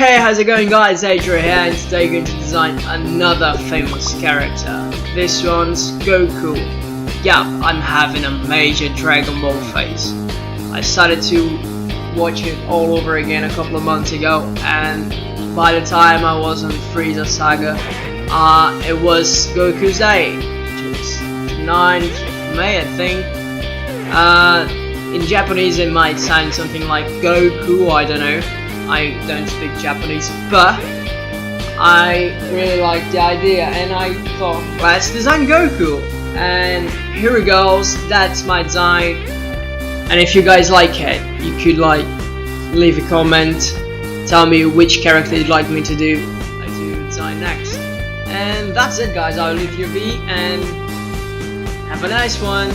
Hey, how's it going guys? Adrian here, and today I'm going to design another famous character. This one's Goku. Yeah, I'm having a major Dragon Ball phase. I started to watch it all over again a couple of months ago, and by the time I was on Frieza Saga, it was Goku's day, which was 9th of May, I think. In Japanese it might sound something like Goku, I don't know. I don't speak Japanese, but I really liked the idea and I thought, let's design Goku. And here it goes, that's my design. And if you guys like it, you could leave a comment, tell me which character you'd like me to do design next. And that's it guys, I'll leave you be and have a nice one.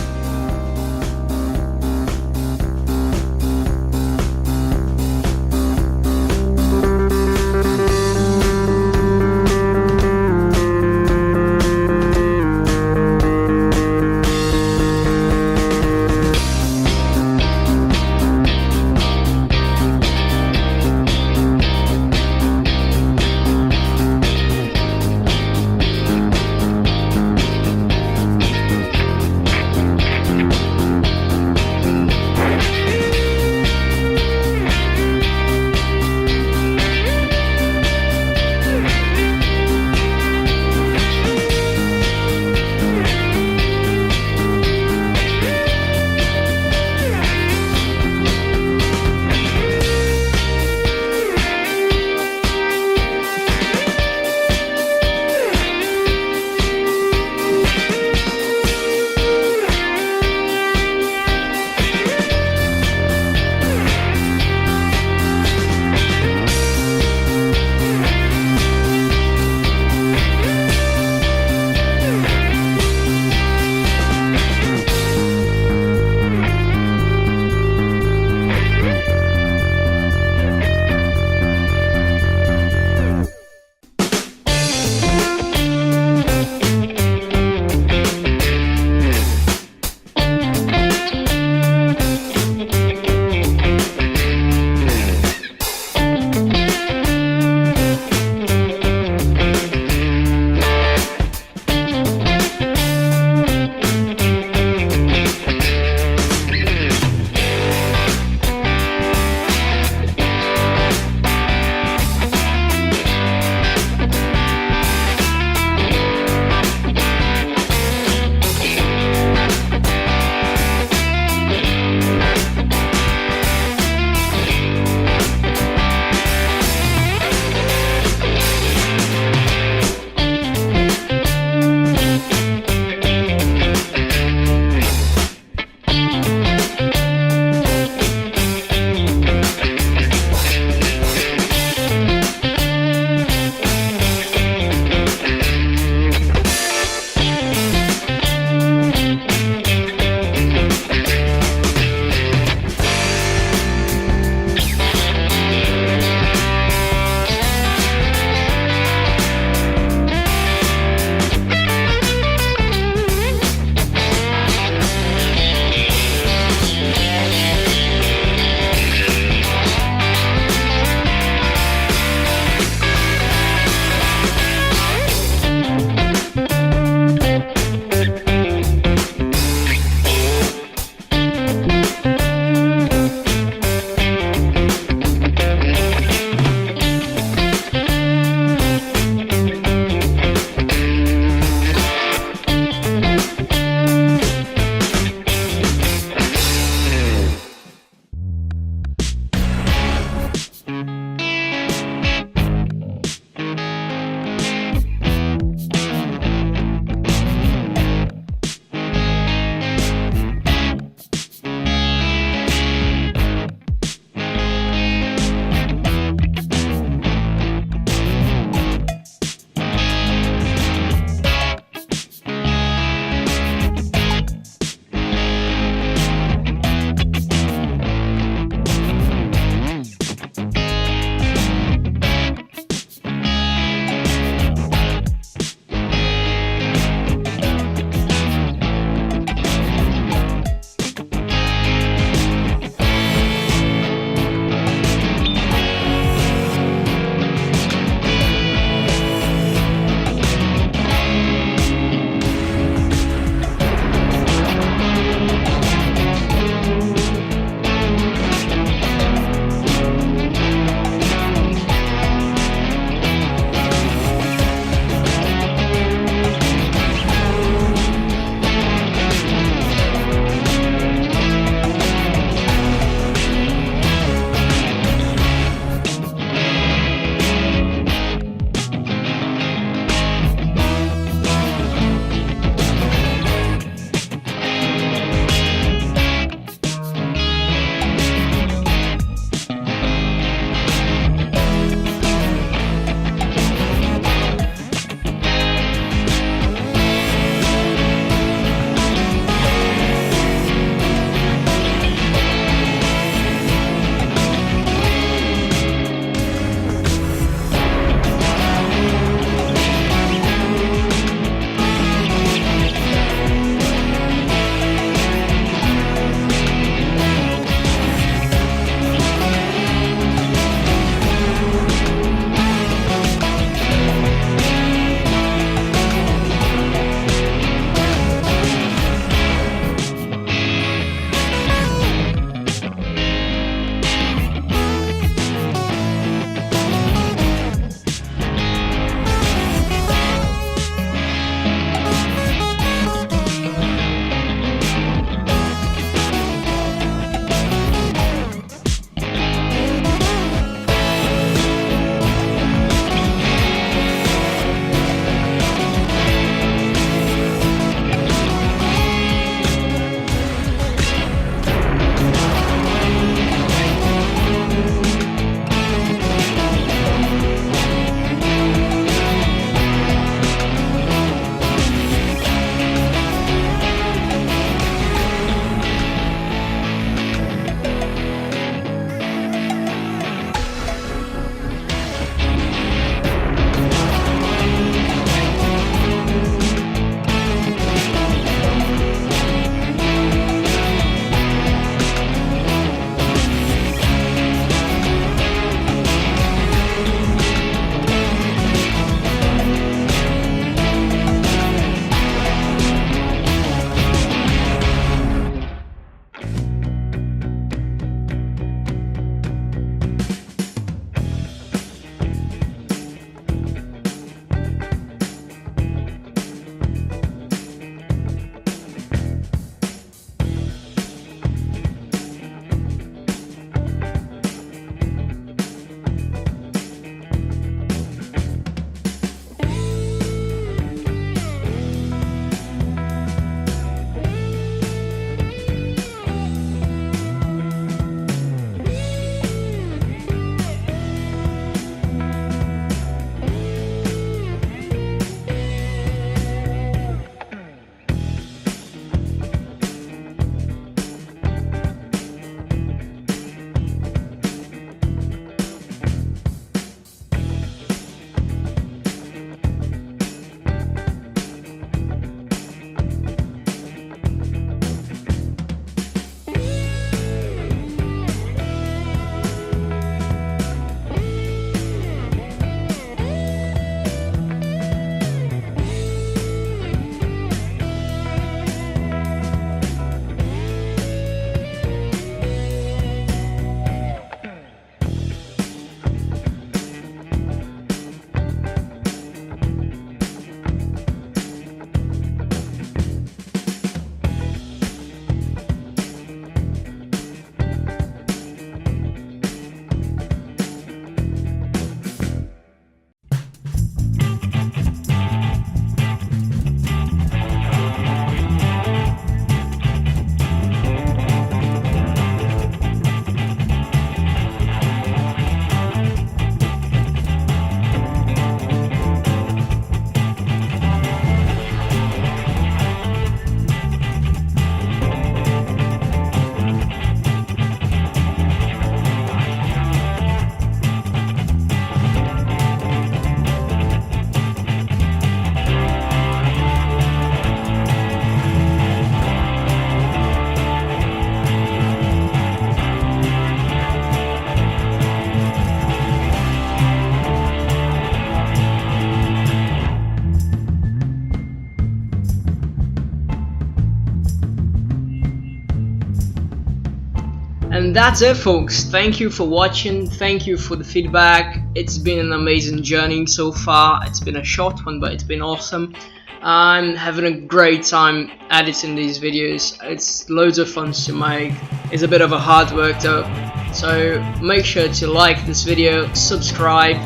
And that's it, folks. Thank you for watching, thank you for the feedback. It's been an amazing journey so far. It's been a short one, but it's been awesome. I'm having a great time editing these videos. It's loads of fun to make. It's a bit of a hard work though, so make sure to like this video, subscribe.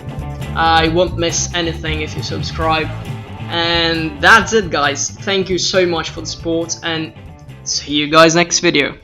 You won't miss anything if you subscribe. And that's it, guys. Thank you so much for the support, and see you guys next video.